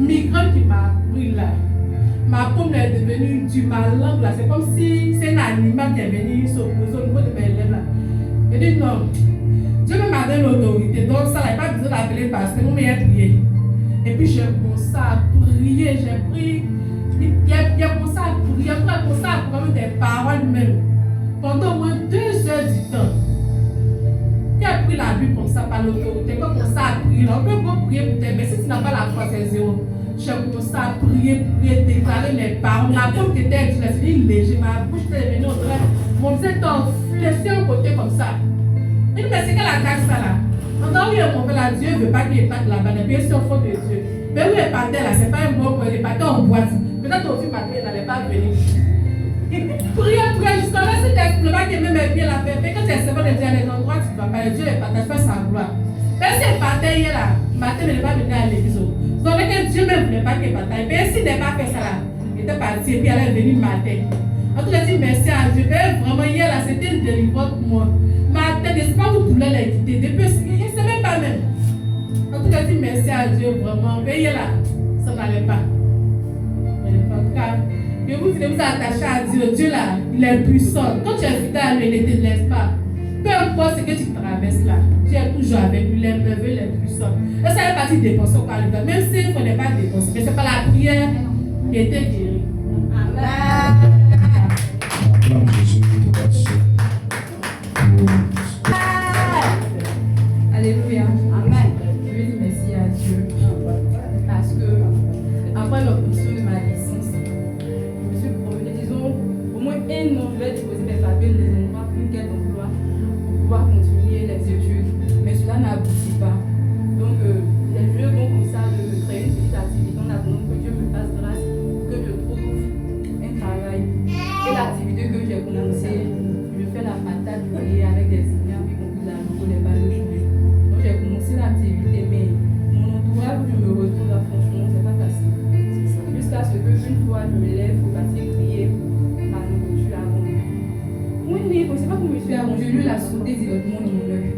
migrant qui m'a pris là. Ma paume est devenue dure, ma langue là, c'est comme si c'est un animal qui est venu s'opposer au niveau de mes lèvres là. Je dis non, Dieu m'a donné l'autorité, donc ça, il n'y a pas besoin d'appeler parce que nous m'ayons prié. Et puis j'ai commencé à prier, j'ai prié, il a commencé à prier, il a commencé à prendre des paroles même. Pendant au moins 2 heures du temps. Il a pris la Bible comme ça par l'autorité, comme ça à prier. On peut pas prier pour tes, mais si tu n'as pas la foi, c'est zéro. J'ai commencé à prier, déclarer les paroles. La paume qui était léger, ma bouche était devenue au trait. Mon visage était enflé sur un côté comme ça. Il me dit, mais c'est quelle attaque ça là? Maintenant, oui, mon père, là, Dieu ne veut pas qu'il épate là-bas, bien sûr, au fond de Dieu. Mais oui, épater là, c'est pas un bon pour épater en boîte. Peut-être au film, il n'allait pas venir. Priez, jusqu'à là, si tu n'expliques pas que même bien la paix, mais quand tu es servant de Dieu à les endroits, tu ne vas pas, Dieu épate, fais sa gloire. Mais si épater hier là, matin, il ne va pas venir à l'église. Donc, que Dieu même ne voulait pas qu'il épate. Mais s'il n'a pas fait ça là, il était parti et puis elle est venue matin. En tout cas, je dis merci à Dieu. Mais vraiment, hier là, c'était une délivrance pour moi. Ma tête, je ne sais pas où douleur l'a quitté. Depuis, je ne sais même pas même. En tout cas, je dis merci à Dieu, vraiment. Mais hier là, ça n'allait pas. En tout cas, je vous attacher à Dieu. Dieu là, il est puissant. Quand tu es fidèle à lui, il ne te laisse pas. Peu importe ce que tu traverses là, tu es toujours avec lui, il est merveilleux, il est puissant. Et ça fait partie des dépenses par le temps. Même s'il ne fallait pas dépenser, mais ce n'est pas la prière qui était guérie. Amen. Alléluia. Amen. Je veux dire merci à Dieu. Parce que après l'obtention de ma licence, je me suis promenée, disons, au moins 1 an, je vais déposer mes papiers, les endroits pour quel emploi, pour pouvoir continuer les études. Mais cela n'aboutit pas. Donc, les jeux vont comme ça de me créer une petite activité en attendant que Dieu me fasse grâce, que je trouve un travail. Et l'activité que j'ai commencée, je fais la patate avec des Indiens, puis qu'on la joue les balles de jouer. Donc, j'ai commencé l'activité, mais mon entourage, je me retrouve là, franchement, c'est pas facile. Jusqu'à ce que une fois, je me lève pour passer prier ma nourriture avant. Oui, c'est pas que je me suis arrangée, lui l'a sauté directement dans mon œil.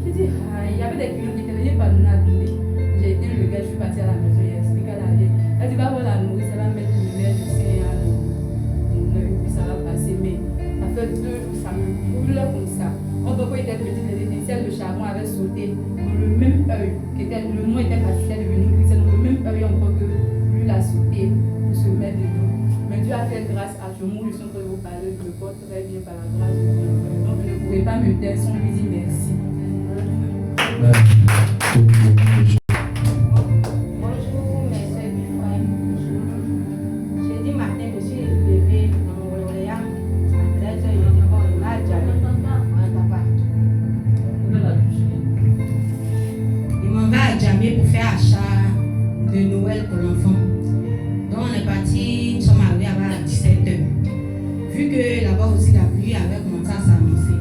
J'ai dit, il y avait des clients qui étaient là, j'ai pas donné à donner. J'ai été le gars, je suis partie à la maison, j'ai expliqué à la vieille. Elle dit, va voir la nourriture, ça va mettre le lait, je sais, dans mon œil, puis ça va passer. Mais ça fait 2 jours, ça me brûle comme ça. On voit qu'il était petit, les étincelles de charbon avaient sauté dans le même œil, le nom était passé, c'était devenu gris, c'est dans le même œil encore que lui l'a sauté pour se mettre dedans. Mais Dieu a fait grâce à ce mot, je suis en train de vous parler, je me porte très bien par la grâce de Dieu. Donc je ne pourrais pas me taire sans lui dire merci. Bonjour mes soeurs et mes frères. Jeudi matin, je suis levée dans mon Orléans. À 13h, je dis bon, il m'a jamais. Il m'en va à Djamé pour faire achat de Noël pour l'enfant. Donc on est parti, nous sommes arrivés à 17h. Vu que là-bas aussi la pluie avait commencé à s'annoncer.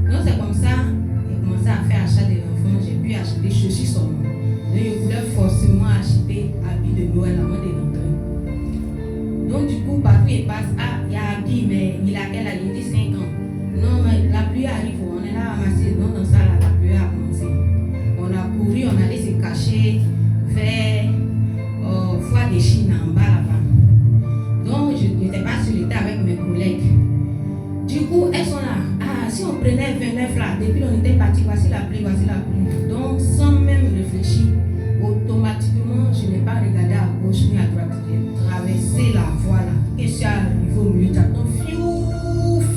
Donc c'est comme ça, j'ai commencé à faire achat de l'enfant, j'ai pu acheter chaussures sur moi. Donc je voulais forcément acheter habits de Noël avant de rentrer. Donc du coup, partout il passe, il y a habit, mais il a quel âge? Il dit 5 ans. Non, mais la pluie arrive, on est là à ramasser, non, dans ça, là, la pluie a commencé. On a couru, on allait se cacher vers Foire de Chine en bas là-bas. Donc je n'étais pas sur l'état avec mes collègues. Du coup, elles sont là. Si on prenait 29 là, depuis on était parti, voici la pluie, voici la pluie. Donc sans même réfléchir, automatiquement, je n'ai pas regardé à gauche ni à droite. J'ai traversé la voie là. Et je suis arrivé au milieu, j'attends, fiou.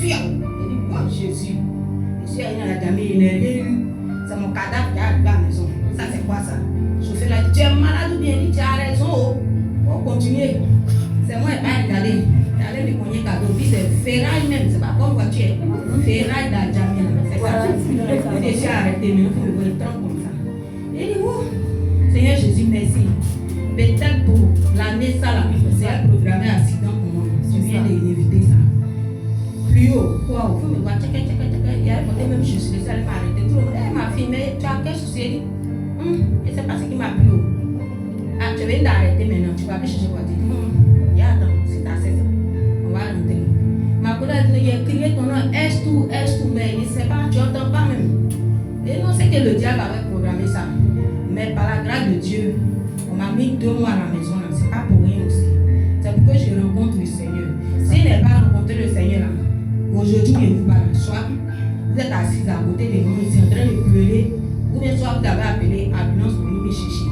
J'ai dit, bon Jésus, je suis arrivé à la dame, il n'est rien eu. C'est mon cadavre qui est arrivé à la maison. Ça c'est quoi ça? Je fais là, tu es malade ou bien tu as raison. On continue. C'est moi qui n'ai pas regardé. J'allais me cogner cadeau. Puis c'est ferraille même, c'est pas comme voiture. Ferraille dans Djamé. C'est ça. Je suis arrêté, mais il faut me le temps comme ça. Et dit, oh, Seigneur Jésus, merci. Peut-être pour l'année, ça, la c'est un programme accident pour moi. Je viens d'éviter ça. Plus haut, quoi, il faut me voir, tchaka. Il y a même je suis laissée, elle m'a arrêté. Elle m'a filmé, tu as quel souci? Je ne sais pas ce qui m'a plu. Ah, tu viens d'arrêter maintenant, tu vas plus chercher quoi dire. Attends, c'est assez ça. On va rentrer. Ma collègue, il a crié ton nom, S2, mais il ne sait pas, tu n'entends pas même. Et non, c'est que le diable avait programmé ça. Mais par la grâce grâce de Dieu, on m'a mis 2 mois à la maison, là. C'est pas pour rien aussi. C'est pour que je rencontre le Seigneur. Si je n'ai pas rencontré le Seigneur, là, aujourd'hui, je vous parle. Soit vous êtes assis à côté de moi, ici en train de pleurer, ou bien soit vous avez appelé ambulance pour venir me chercher.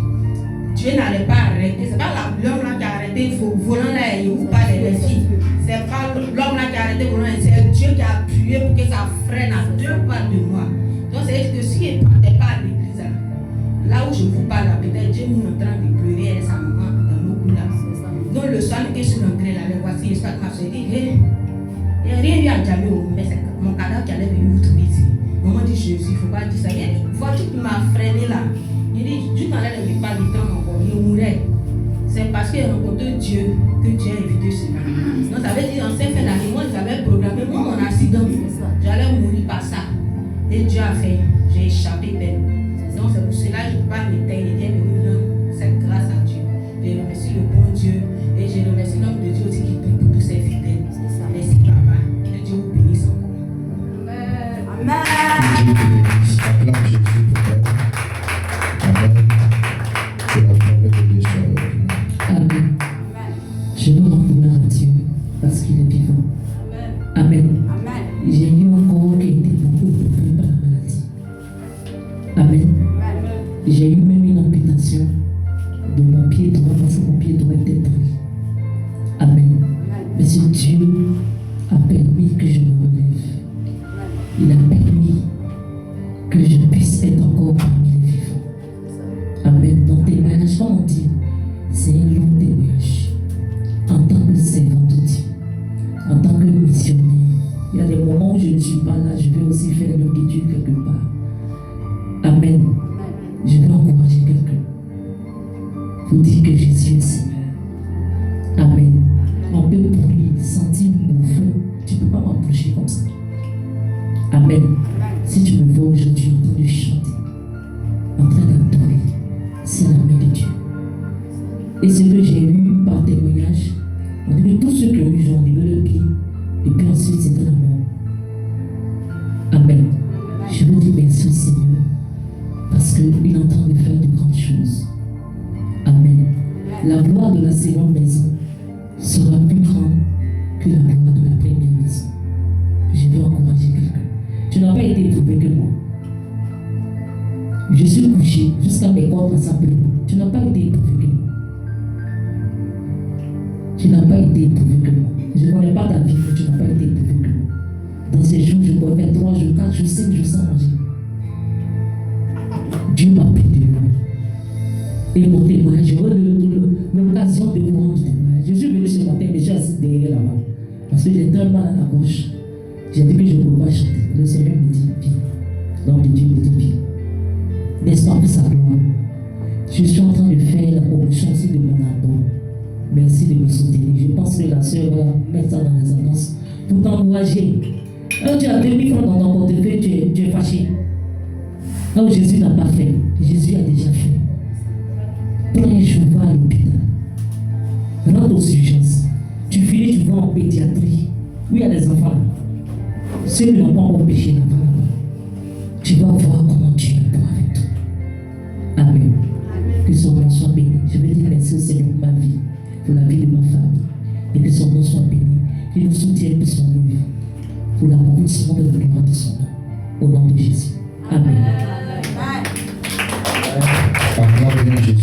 Dieu n'allait pas arrêter. C'est pas l'homme là qui a arrêté, il faut volant là, il vous parle des filles. C'est pas l'homme là qui a arrêté volant, c'est Dieu qui a appuyé pour que ça freine à 2 pas de moi. Donc c'est que si il ne partait pas à l'église, là où je vous parle, peut-être Dieu est en train de pleurer et sa maman dans nos coups là. Donc le soir que je suis rentré là, voici, j'espère que ma soeur dit, hey, il n'y a rien eu à Djamé, mais c'est mon cadavre qui allait venir vous trouver ici. Maman dit Jésus, il ne faut pas dire ça. Il y a une voiture qui m'a freiné là. Il dit, Dieu n'allait pas du temps encore, il mourrait. C'est parce qu'il a rencontré Dieu que Dieu a évité cela. Donc ça veut dire, en cette fin d'année, moi j'avais programmé, moi mon accident, j'allais mourir par ça. Et Dieu a fait, j'ai échappé belle. Donc c'est pour cela que je ne peux pas m'éteindre, il est venu dans cette grâce à Dieu. Je remercie le bon Dieu et je remercie l'homme de Dieu aussi qui prie pour tous ses fidèles. Merci papa, que Dieu vous bénisse encore. Amen. Acclame Jésus pour elle. Amen. Que la parole de Dieu soit avec nous. Amen. Je veux rendre gloire à Dieu parce qu'il est vivant. Amen. J'ai eu un corps qui était beaucoup bouffé par la maladie. Amen. J'ai eu même une amputation de mon pied droit parce que mon pied droit était pris. Amen. Mais si Dieu a permis que je me relève, il a permis que je puisse être encore parmi les vivants. Amen. Mon témoignage, comme on dit, c'est un long témoignage. En tant que servant de Dieu, en tant que missionnaire, il y a des moments où je ne suis pas là, je vais aussi faire le guide quelque part. Amen. Je vais encourager quelqu'un. Vous dites que Jésus est Seigneur. Amen. On peut brûler, sentir mon feu. Tu ne peux pas m'approcher comme ça. Amen. Si tu me vois aujourd'hui en train de chanter, en train d'adorer, c'est la main de Dieu. Et ce que j'ai eu par témoignage, on dit que tous ceux qui ont eu, ils ont enlevé le pied, et puis ensuite c'était la mort. Amen. Je veux dire merci au Seigneur, parce qu'il est en train de faire de grandes choses. Amen. La gloire de la seconde maison sera plus grande que la gloire de la première maison. Je veux encourager quelqu'un. Tu n'as pas été éprouvé que moi. Je suis couché jusqu'à mes corps ensemble. Tu n'as pas été éprouvé que moi. Tu n'as pas été éprouvé que moi. Je ne connais pas ta vie, mais tu n'as pas été éprouvé que moi. Dans ces jours, je connais 3 jours, 4 jours, 5 jours sans manger. Dieu m'a pris de loin. Et mon témoignage, j'aurai l'occasion de vous rendre témoignage. Je suis venu ce matin, mais j'ai assis derrière là-bas. Parce que j'ai tellement mal à la gauche. J'ai dit que je ne peux pas chanter. Le Seigneur me dit, viens. L'homme de Dieu me dit, viens. N'est-ce pas pour sa gloire? Je suis en train de faire la promotion aussi de mon album. Merci de me soutenir. Je pense que la sœur va mettre ça dans les annonces pour t'encourager. Quand tu as 2000 francs dans ton portefeuille, tu es fâché. Non, Jésus n'a pas fait. Jésus a déjà fait. Prends un jour, va à l'hôpital. Rentre aux urgences. Tu finis, tu vas en pédiatrie. Où il y a des enfants là. Ceux qui n'ont pas encore péché là-bas. Tu vas voir comment Dieu est bon avec toi. Amen. Que son nom soit béni. Je vais dire merci au Seigneur pour ma vie, pour la vie de ma famille. Et que son nom soit béni. Qu'il nous soutienne pour son œuvre. Pour l'accomplissement de la gloire de son nom. Au nom de Jésus. Amen. Acclame Jésus.